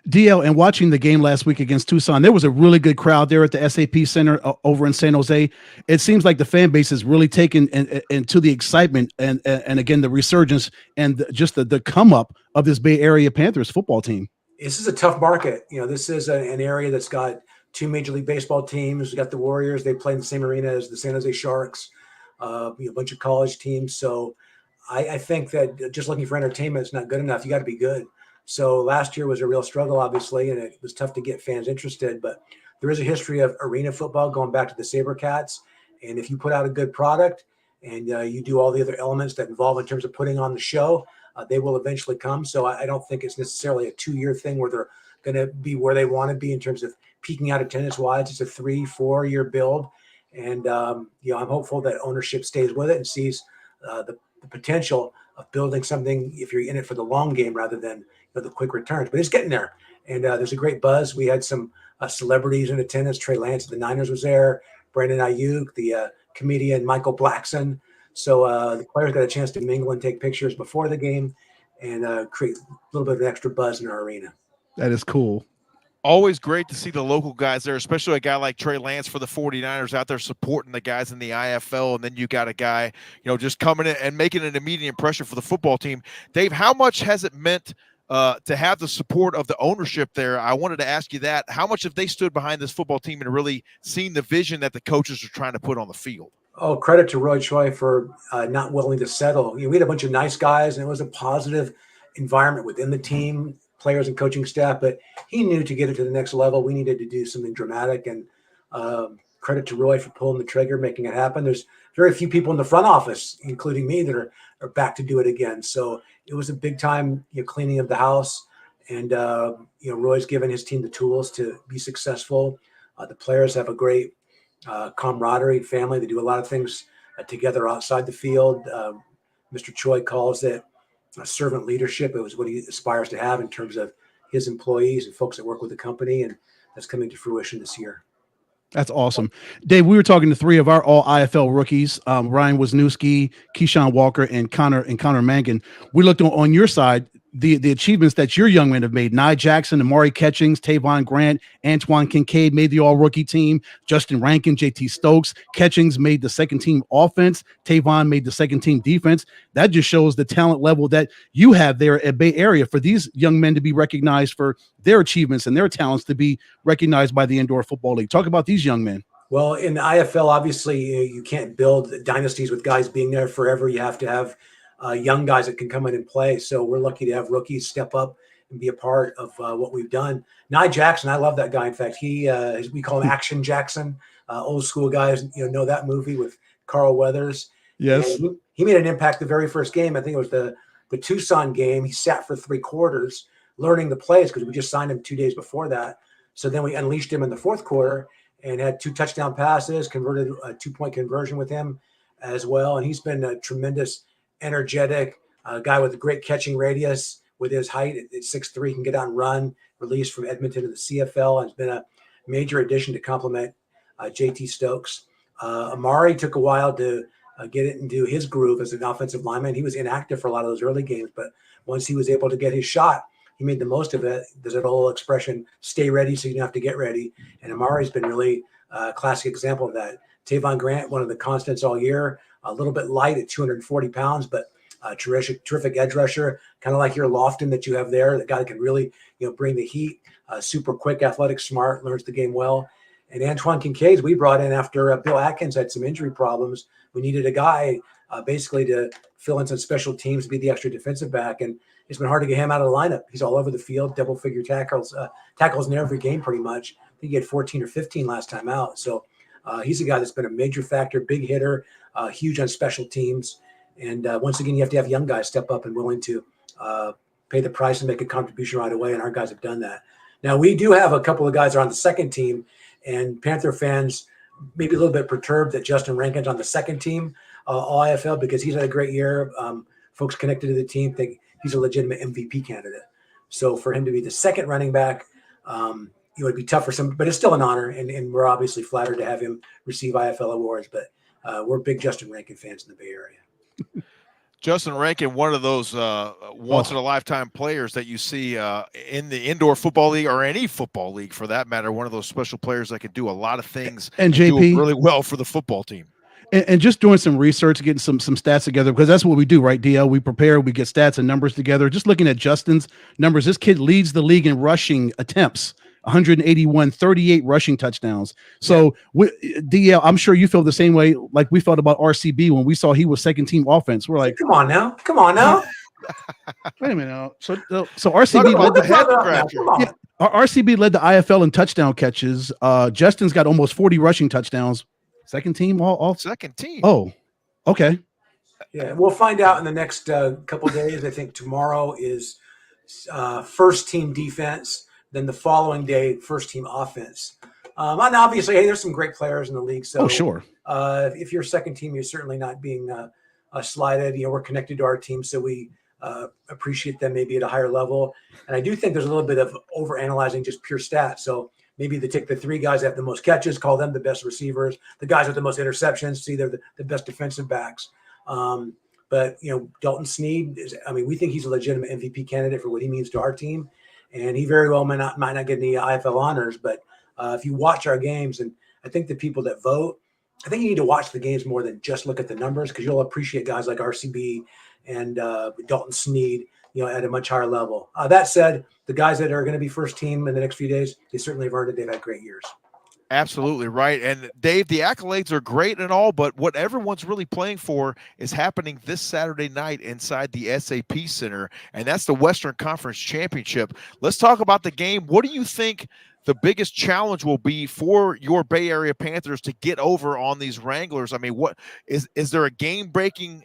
DL, and watching the game last week against Tucson, there was a really good crowd there at the SAP Center over in San Jose. It seems like the fan base is really taken into the excitement and again, the resurgence and just the come up of this Bay Area Panthers football team. This is a tough market. This is an area that's got 2 Major League Baseball teams. We got the Warriors. They play in the same arena as the San Jose Sharks, a bunch of college teams. So I think that just looking for entertainment is not good enough. You got to be good. So last year was a real struggle, obviously, and it was tough to get fans interested. But there is a history of arena football going back to the SaberCats. And if you put out a good product and you do all the other elements that involve in terms of putting on the show, they will eventually come. So I don't think it's necessarily a 2-year thing where they're going to be where they want to be in terms of peaking out attendance-wise. It's a 3-4 year build. And, I'm hopeful that ownership stays with it and sees the potential of building something if you're in it for the long game rather than the quick returns. But it's getting there. And there's a great buzz. We had some celebrities in attendance. Trey Lance of the Niners was there. Brandon Ayuk, the comedian Michael Blackson. So the players got a chance to mingle and take pictures before the game and create a little bit of an extra buzz in our arena. That is cool. Always great to see the local guys there, especially a guy like Trey Lance for the 49ers out there supporting the guys in the IFL. And then you got a guy, just coming in and making an immediate impression for the football team. Dave, how much has it meant to have the support of the ownership there? I wanted to ask you that. How much have they stood behind this football team and really seen the vision that the coaches are trying to put on the field? Oh, credit to Roy Choi for not willing to settle. We had a bunch of nice guys, and it was a positive environment within the team, players and coaching staff, but he knew to get it to the next level, we needed to do something dramatic. And credit to Roy for pulling the trigger, making it happen. There's very few people in the front office, including me, that are back to do it again. So it was a big time cleaning of the house. And, Roy's given his team the tools to be successful. The players have a great camaraderie, family. They do a lot of things together outside the field. Mr. Choi calls it servant leadership. It was what he aspires to have in terms of his employees and folks that work with the company. And that's coming to fruition this year. That's awesome. Dave, we were talking to 3 of our all IFL rookies, Ryan Wisniewski, Kishawn Walker, and Connor Mangan. We looked on your side, the achievements that your young men have made. Nye Jackson, Amari Catchings, Tavon Grant, Antoine Kincaid made the all-rookie team. Justin Rankin, JT Stokes. Catchings made the second-team offense. Tavon made the second-team defense. That just shows the talent level that you have there at Bay Area for these young men to be recognized for their achievements and their talents to be recognized by the Indoor Football League. Talk about these young men. Well, in the IFL, obviously, you can't build dynasties with guys being there forever. You have to have young guys that can come in and play. So we're lucky to have rookies step up and be a part of what we've done. Nye Jackson, I love that guy. In fact, we call him Action Jackson. Old school guys, know that movie with Carl Weathers. Yes. He made an impact the very first game. I think it was the Tucson game. He sat for 3 quarters learning the plays because we just signed him 2 days before that. So then we unleashed him in the fourth quarter and had 2 touchdown passes, converted a 2-point conversion with him as well. And he's been a tremendous, energetic guy with a great catching radius. With his height at 6'3", can get out and run, released from Edmonton to the CFL, and has been a major addition to complement JT Stokes. Amari took a while to get it into his groove as an offensive lineman. He was inactive for a lot of those early games, but once he was able to get his shot, he made the most of it. There's that old expression, stay ready so you don't have to get ready. And Amari's been really a classic example of that. Tavon Grant, one of the constants all year, a little bit light at 240 pounds, but terrific edge rusher, kind of like your Lofton that you have there. The guy that can really, bring the heat, super quick, athletic, smart, learns the game well. And Antoine Kincaid, we brought in after Bill Atkins had some injury problems. We needed a guy basically to fill in some special teams, be the extra defensive back, and it's been hard to get him out of the lineup. He's all over the field, double-figure tackles in every game pretty much. I think he had 14 or 15 last time out. So he's a guy that's been a major factor, big hitter, huge on special teams. And once again, you have to have young guys step up and willing to pay the price and make a contribution right away, and our guys have done that. Now, we do have a couple of guys that are on the second team, and Panther fans maybe a little bit perturbed that Justin Rankin's on the second team All-IFL because he's had a great year. Folks connected to the team think he's a legitimate MVP candidate. So for him to be the second running back, it would be tough for some, but it's still an honor, and we're obviously flattered to have him receive IFL awards, but we're big Justin Rankin fans in the Bay Area. Justin Rankin, one of those once-in-a-lifetime players that you see in the indoor football league or any football league for that matter, one of those special players that can do a lot of things and do JP, really well for the football team. And just doing some research, getting some stats together, because that's what we do, right, DL? We prepare, we get stats and numbers together. Just looking at Justin's numbers, this kid leads the league in rushing attempts. 181, 38 rushing touchdowns. So DL, I'm sure you feel the same way like we felt about RCB when we saw he was second team offense. We're like, come on now. Wait a minute now. So RCB led the RCB led the IFL in touchdown catches. Justin's got almost 40 rushing touchdowns. Second team, all second team. Oh, okay. Yeah, we'll find out in the next couple of days. I think tomorrow is first team defense. Then the following day, first team offense. And obviously, hey, there's some great players in the league. So, sure. If you're second team, you're certainly not being slighted. We're connected to our team, so we appreciate them maybe at a higher level. And I do think there's a little bit of overanalyzing just pure stats. So maybe they take the three guys that have the most catches, call them the best receivers. The guys with the most interceptions, see they're the best defensive backs. But Dalton Sneed we think he's a legitimate MVP candidate for what he means to our team. And he very well might not get any IFL honors, but if you watch our games, and I think the people that vote, I think you need to watch the games more than just look at the numbers, because you'll appreciate guys like RCB and Dalton Sneed, at a much higher level. That said, the guys that are going to be first team in the next few days, they certainly have earned it. They've had great years. Absolutely right. And Dave, the accolades are great and all, but what everyone's really playing for is happening this Saturday night inside the SAP Center, and that's the Western Conference Championship. Let's talk about the game. What do you think the biggest challenge will be for your Bay Area Panthers to get over on these Wranglers? I mean, what is there a game-breaking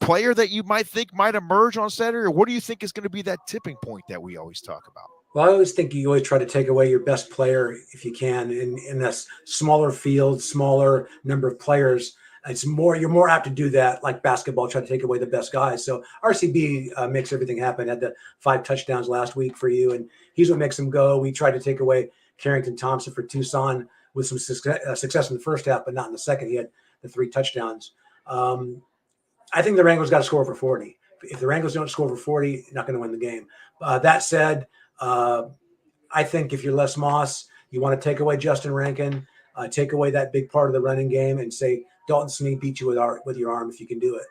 player that you might think might emerge on Saturday, or what do you think is going to be that tipping point that we always talk about? Well, I always think you always try to take away your best player if you can in a smaller field, smaller number of players. You're more apt to do that, like basketball, try to take away the best guys. So RCB makes everything happen. Had the 5 touchdowns last week for you, and he's what makes them go. We tried to take away Carrington Thompson for Tucson with some success in the first half, but not in the second. He had the 3 touchdowns. I think the Wranglers got to score over 40. If the Wranglers don't score over 40, they're not going to win the game. That said, I think if you're Les Moss, you want to take away Justin Rankin, take away that big part of the running game, and say Dalton Sneed beat you with your arm if you can do it,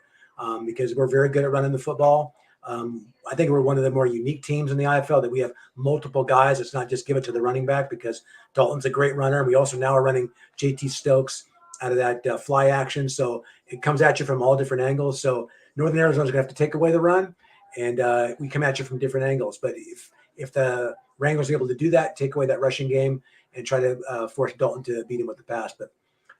because we're very good at running the football. I think we're one of the more unique teams in the IFL that we have multiple guys. It's not just give it to the running back, because Dalton's a great runner. We also now are running JT Stokes out of that fly action, so it comes at you from all different angles. So Northern Arizona's going to have to take away the run, and we come at you from different angles. But if the Wranglers are able to do that, take away that rushing game, and try to force Dalton to beat him with the pass. But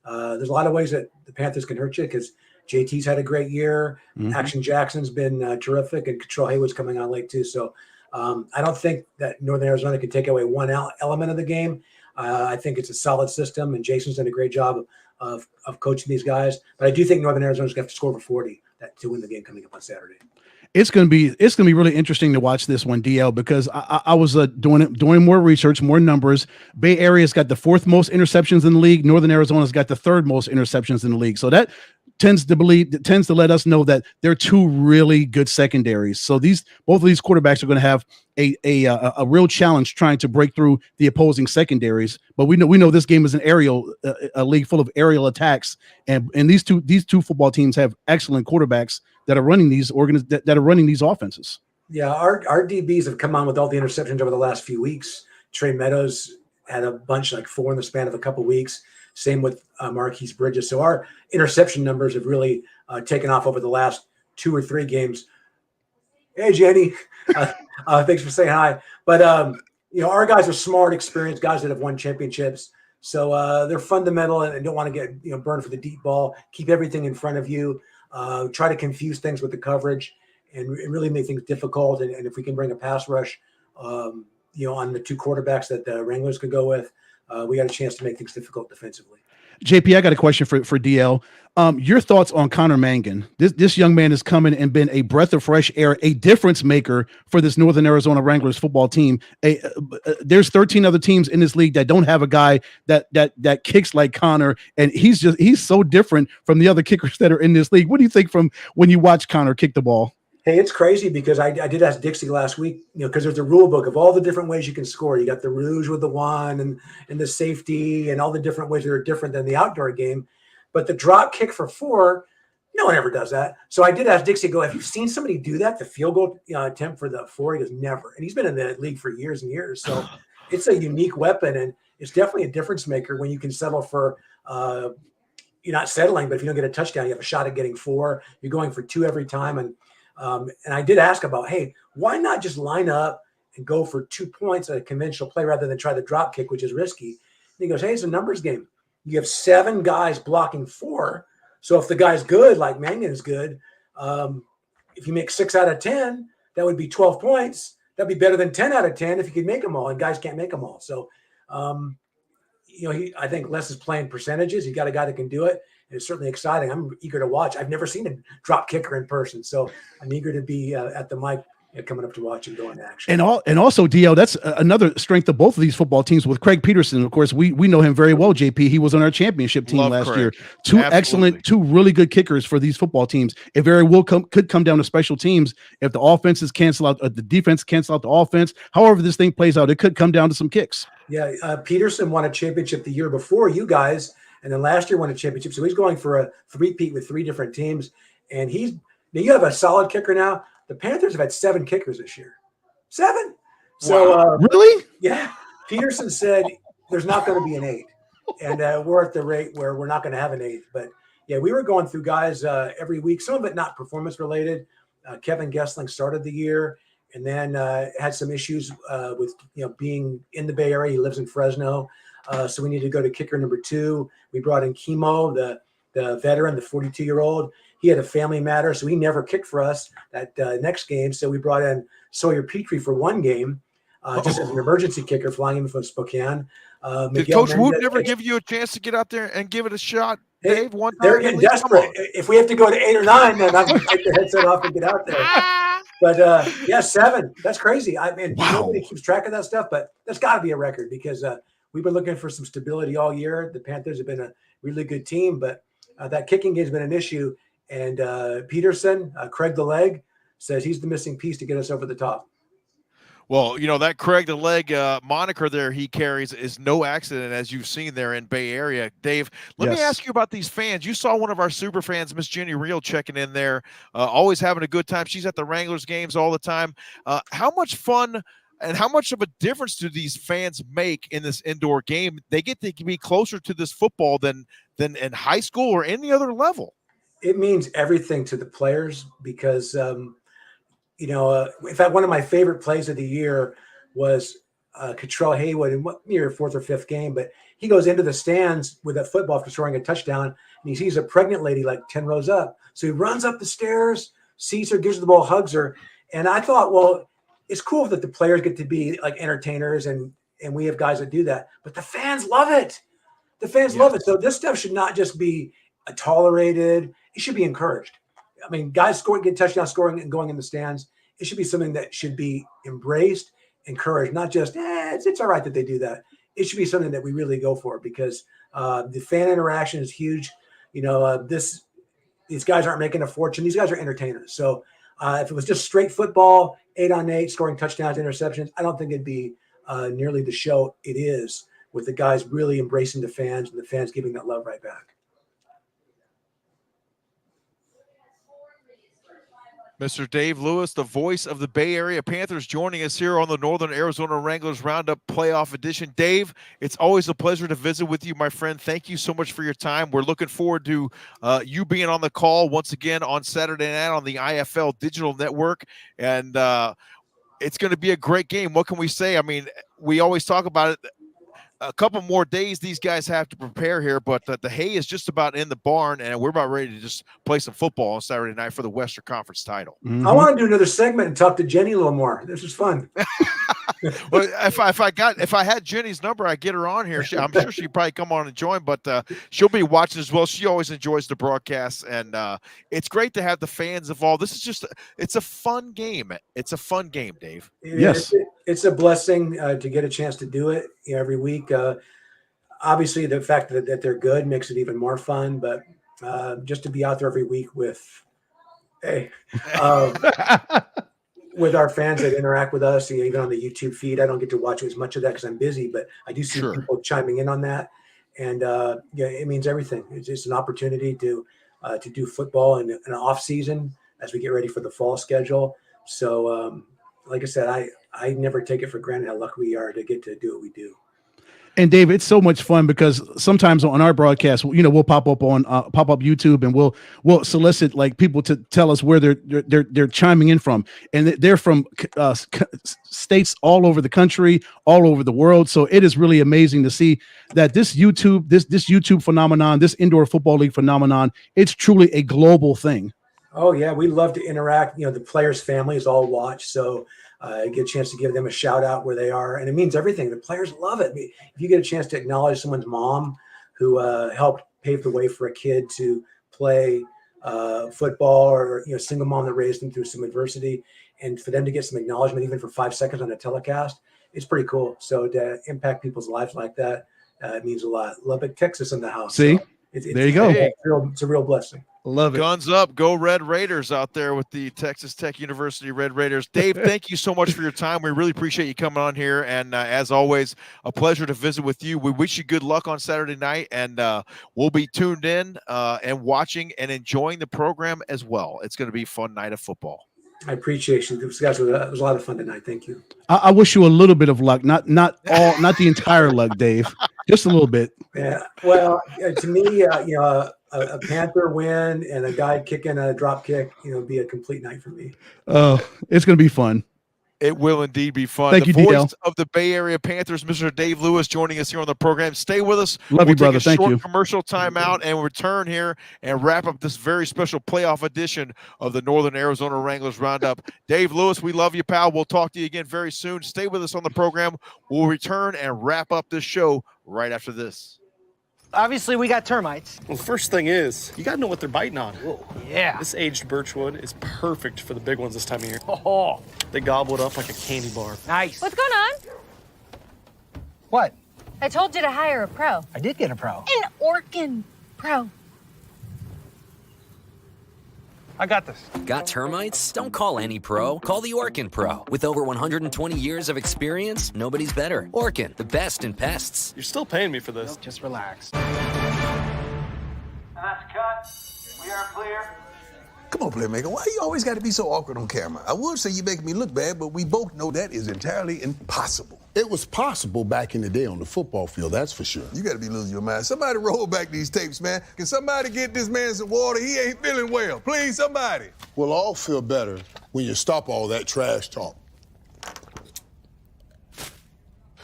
there's a lot of ways that the Panthers can hurt you, because JT's had a great year. Mm-hmm. Action Jackson's been terrific, and Control Haywood's coming on late too. So I don't think that Northern Arizona can take away one element of the game. I think it's a solid system, and Jason's done a great job of coaching these guys. But I do think Northern Arizona's going to have to score over 40 to win the game coming up on Saturday. It's going to be really interesting to watch this one, DL, because I was doing more research, more numbers. Bay Area's got the 4th most interceptions in the league. Northern Arizona's got the 3rd most interceptions in the league. So that tends to let us know that they're 2 really good secondaries. So both of these quarterbacks are going to have a real challenge trying to break through the opposing secondaries. But we know this game is a league full of aerial attacks, and these two football teams have excellent quarterbacks that are running these offenses. Yeah, our DBs have come on with all the interceptions over the last few weeks. Trey Meadows had a bunch, like 4 in the span of a couple weeks. Same with Marquise Bridges. So our interception numbers have really taken off over the last 2 or 3 games. Hey, Jenny, thanks for saying hi. But our guys are smart, experienced guys that have won championships. So they're fundamental and don't want to get burned for the deep ball. Keep everything in front of you. Try to confuse things with the coverage and really make things difficult. And if we can bring a pass rush, on the 2 quarterbacks that the Wranglers could go with, we got a chance to make things difficult defensively. JP, I got a question for DL. Your thoughts on Connor Mangan? This young man has come in and been a breath of fresh air, a difference maker for this Northern Arizona Wranglers football team. There's 13 other teams in this league that don't have a guy that kicks like Connor, and he's so different from the other kickers that are in this league. What do you think from when you watch Connor kick the ball? Hey, it's crazy because I did ask Dixie last week, because there's a rule book of all the different ways you can score. You got the rouge with the 1 and the safety and all the different ways that are different than the outdoor game. But the drop kick for 4, no one ever does that. So I did ask Dixie, have you seen somebody do that? The field goal attempt for the 4? He goes, never. And he's been in the league for years and years. So it's a unique weapon, and it's definitely a difference maker when you can settle for you're not settling, but if you don't get a touchdown, you have a shot at getting 4. You're going for 2 every time. And I did ask about, hey, why not just line up and go for 2 points at a conventional play rather than try the drop kick, which is risky? And he goes, hey, it's a numbers game. You have 7 guys blocking 4. So if the guy's good, like Mangan is good, if you make 6 out of 10, that would be 12 points. That'd be better than 10 out of 10 if you could make them all, and guys can't make them all. So, I think Les is playing percentages. He got a guy that can do it. It's certainly exciting. I'm eager to watch. I've never seen a drop kicker in person, so I'm eager to be at the mic coming up to watch and go into action. And also, DL, that's another strength of both of these football teams with Craig Peterson. Of course, we know him very well, JP. He was on our championship team last year. 2 excellent, 2 really good kickers for these football teams. It very well could come down to special teams. If the offenses cancel out, the defense cancel out the offense, however this thing plays out, it could come down to some kicks. Yeah, Peterson won a championship the year before you guys, and then last year won a championship. So he's going for a 3-peat with 3 different teams. And you have a solid kicker now. The Panthers have had 7 kickers this year. 7. So really? Yeah. Peterson said there's not going to be an 8. And we're at the rate where we're not going to have an 8th. But yeah, we were going through guys every week, some of it not performance related. Kevin Gessling started the year and then had some issues with being in the Bay Area. He lives in Fresno. So we needed to go to kicker number 2. We brought in Chemo, the veteran, the 42-year-old. He had a family matter, so he never kicked for us that next game. So we brought in Sawyer Petrie for 1 game, just as an emergency kicker, flying in from Spokane. Did Coach Wood never give you a chance to get out there and give it a shot, Dave? One time? They're getting desperate. If we have to go to 8 or 9, then I'm going to take the headset off and get out there. But 7. That's crazy. I mean, nobody keeps track of that stuff, but that's got to be a record because we've been looking for some stability all year. The Panthers have been a really good team, but that kicking game has been an issue. And Peterson, Craig the Leg, says he's the missing piece to get us over the top. Well, that Craig the Leg moniker there he carries is no accident, as you've seen there in Bay Area. Dave, let me ask you about these fans. You saw one of our super fans, Miss Jenny Reel, checking in there, always having a good time. She's at the Wranglers games all the time. How much fun and how much of a difference do these fans make in this indoor game? They get to be closer to this football than in high school or any other level. It means everything to the players because, in fact, one of my favorite plays of the year was Cottrell Haywood in near 4th or 5th game, but he goes into the stands with that football after scoring a touchdown, and he sees a pregnant lady like 10 rows up. So he runs up the stairs, sees her, gives her the ball, hugs her. And I thought, well, it's cool that the players get to be like entertainers and we have guys that do that, but the fans love it. The fans love it. So this stuff should not just be tolerated. It should be encouraged. I mean, guys get touchdown scoring and going in the stands. It should be something that should be embraced, encouraged, not just, it's all right that they do that. It should be something that we really go for because the fan interaction is huge. These guys aren't making a fortune. These guys are entertainers. So if it was just straight football, 8-on-8, scoring touchdowns, interceptions, I don't think it'd be nearly the show it is with the guys really embracing the fans and the fans giving that love right back. Mr. Dave Lewis, the voice of the Bay Area Panthers, joining us here on the Northern Arizona Wranglers Roundup Playoff Edition. Dave, it's always a pleasure to visit with you, my friend. Thank you so much for your time. We're looking forward to you being on the call once again on Saturday night on the IFL Digital Network. And it's going to be a great game. What can we say? I mean, we always talk about it. A couple more days these guys have to prepare here, but the hay is just about in the barn, and we're about ready to just play some football on Saturday night for the Western Conference title. I want to do another segment and talk to Jenny a little more. This is fun. Well, if I had Jenny's number, I'd get her on here. I'm sure she'd probably come on and join, but she'll be watching as well. She always enjoys the broadcast, and it's great to have the fans involved. This is just it's a fun game. It's a fun game, Dave. Yes, it's a blessing to get a chance to do it every week. Obviously, the fact that they're good makes it even more fun, but just to be out there every week with with our fans that interact with us, even on the YouTube feed. I don't get to watch as much of that because I'm busy, but I do see people chiming in on that, and it means everything. It's just an opportunity to do football in an off season as we get ready for the fall schedule. So, like I said, I never take it for granted how lucky we are to get to do what we do. And Dave, it's so much fun because sometimes on our broadcast, we'll pop up on YouTube and we'll solicit like people to tell us where they're chiming in from, and they're from states all over the country, all over the world. So it is really amazing to see that this YouTube phenomenon, this indoor football league phenomenon, it's truly a global thing. Oh yeah, we love to interact. The players' families all watch, so get a chance to give them a shout out where they are, and it means everything. The players love it. If you get a chance to acknowledge someone's mom who helped pave the way for a kid to play football, or single mom that raised them through some adversity, and for them to get some acknowledgement even for 5 seconds on a telecast, it's pretty cool. So to impact people's lives like that, it means a lot. Lubbock, Texas in the house. See, so there you go. It's a real blessing. Love it. Guns up. Go Red Raiders out there with the Texas Tech University Red Raiders. Dave, thank you so much for your time. We really appreciate you coming on here. And as always, a pleasure to visit with you. We wish you good luck on Saturday night, and we'll be tuned in and watching and enjoying the program as well. It's going to be a fun night of football. I appreciate you. It was a lot of fun tonight. Thank you. I wish you a little bit of luck, not the entire luck, Dave. Just a little bit. Yeah. Well, to me, a Panther win and a guy kicking a drop kick, be a complete night for me. Oh, it's going to be fun. It will indeed be fun. Thank you, voice DL. of the Bay Area Panthers, Mr. Dave Lewis, joining us here on the program. Stay with us. Love you, brother. Take a Thank short you. commercial timeout and return here and wrap up this very special playoff edition of the Northern Arizona Wranglers Roundup. Dave Lewis, we love you, pal. We'll talk to you again very soon. Stay with us on the program. We'll return and wrap up this show right after this. Obviously, we got termites. Well, the first thing is, you got to know what they're biting on. Whoa, yeah. This aged birchwood is perfect for the big ones this time of year. Oh. They gobble it up like a candy bar. Nice. What's going on? What? I told you to hire a pro. I did get a pro. An Orkin pro. I got this. Got termites? Don't call any pro. Call the Orkin Pro. With over 120 years of experience, nobody's better. Orkin, the best in pests. You're still paying me for this. Nope, just relax. And that's cut. We are clear. Come on, Playmaker. Why you always got to be so awkward on camera? I would say you make me look bad, but we both know that is entirely impossible. It was possible back in the day on the football field, that's for sure. You got to be losing your mind. Somebody roll back these tapes, man. Can somebody get this man some water? He ain't feeling well. Please, somebody. We'll all feel better when you stop all that trash talk.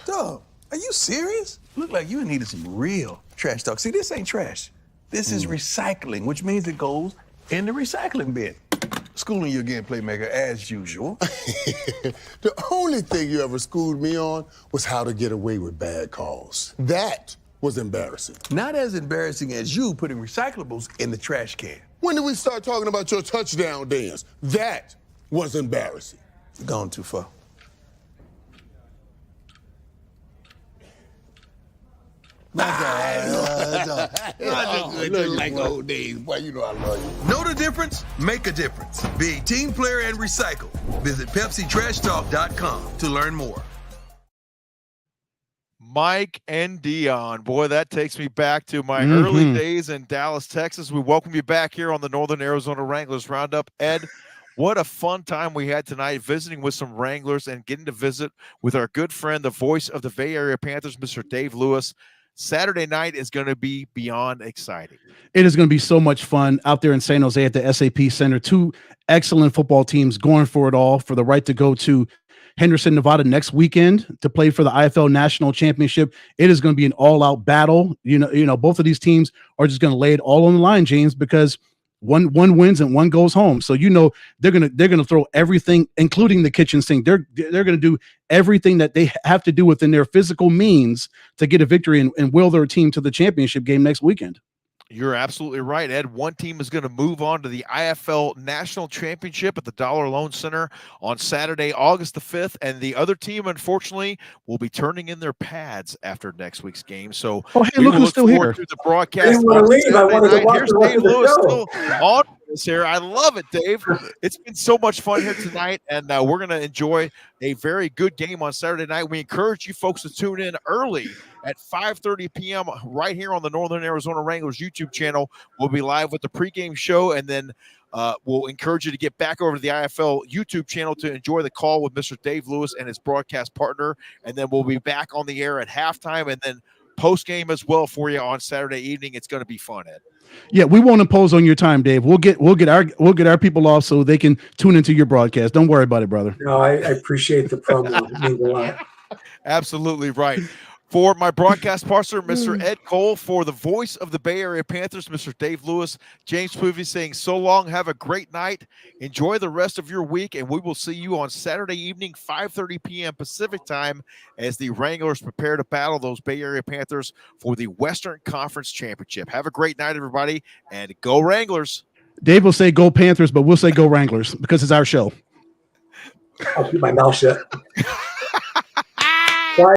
Dog, are you serious? Look like you needed some real trash talk. See, this ain't trash. This is recycling, which means it goes in the recycling bin. Schooling you again, Playmaker, as usual. The only thing you ever schooled me on was how to get away with bad calls. That was embarrassing. Not as embarrassing as you putting recyclables in the trash can. When did we start talking about your touchdown dance? That was embarrassing. You've gone too far. My God. Look like old days. Boy, you know I love you. Know the difference? Make a difference. Be a team player and recycle. Visit PepsiTrashTalk.com to learn more. Mike and Dion. Boy, that takes me back to my early days in Dallas, Texas. We welcome you back here on the Northern Arizona Wranglers Roundup. Ed, What a fun time we had tonight visiting with some Wranglers and getting to visit with our good friend, the voice of the Bay Area Panthers, Mr. Dave Lewis. Saturday night is going to be beyond exciting. It is going to be so much fun out there in San Jose at the SAP Center. Two excellent football teams going for it all for the right to go to Henderson, Nevada next weekend to play for the IFL National Championship. It is going to be an all-out battle. You know, both of these teams are just going to lay it all on the line, James, because one wins and one goes home. So they're gonna throw everything, including the kitchen sink. They're gonna do everything that they have to do within their physical means to get a victory and will their team to the championship game next weekend. You're absolutely right, Ed. One team is going to move on to the IFL National Championship at the Dollar Loan Center on Saturday, August the 5th, and the other team, unfortunately, will be turning in their pads after next week's game. So hey, look who's still here. To the broadcast. Here's Dave Lewis still on this here. I love it, Dave. It's been so much fun here tonight, and we're going to enjoy a very good game on Saturday night. We encourage you folks to tune in early at 5:30 p.m. right here on the Northern Arizona Wranglers YouTube channel. We'll be live with the pregame show, and then we'll encourage you to get back over to the IFL YouTube channel to enjoy the call with Mr. Dave Lewis and his broadcast partner, and then we'll be back on the air at halftime and then post-game as well for you on Saturday evening. It's going to be fun, Ed. Yeah, we won't impose on your time, Dave. We'll get our people off so they can tune into your broadcast. Don't worry about it, brother. No, I appreciate the promo. It means a lot. Absolutely right. For my broadcast partner, Mr. Ed Cole, for the voice of the Bay Area Panthers, Mr. Dave Lewis, James Poovey saying so long. Have a great night. Enjoy the rest of your week, and we will see you on Saturday evening, 5:30 p.m. Pacific time, as the Wranglers prepare to battle those Bay Area Panthers for the Western Conference Championship. Have a great night, everybody, and go Wranglers. Dave will say go Panthers, but we'll say go Wranglers because it's our show. I'll keep my mouth shut.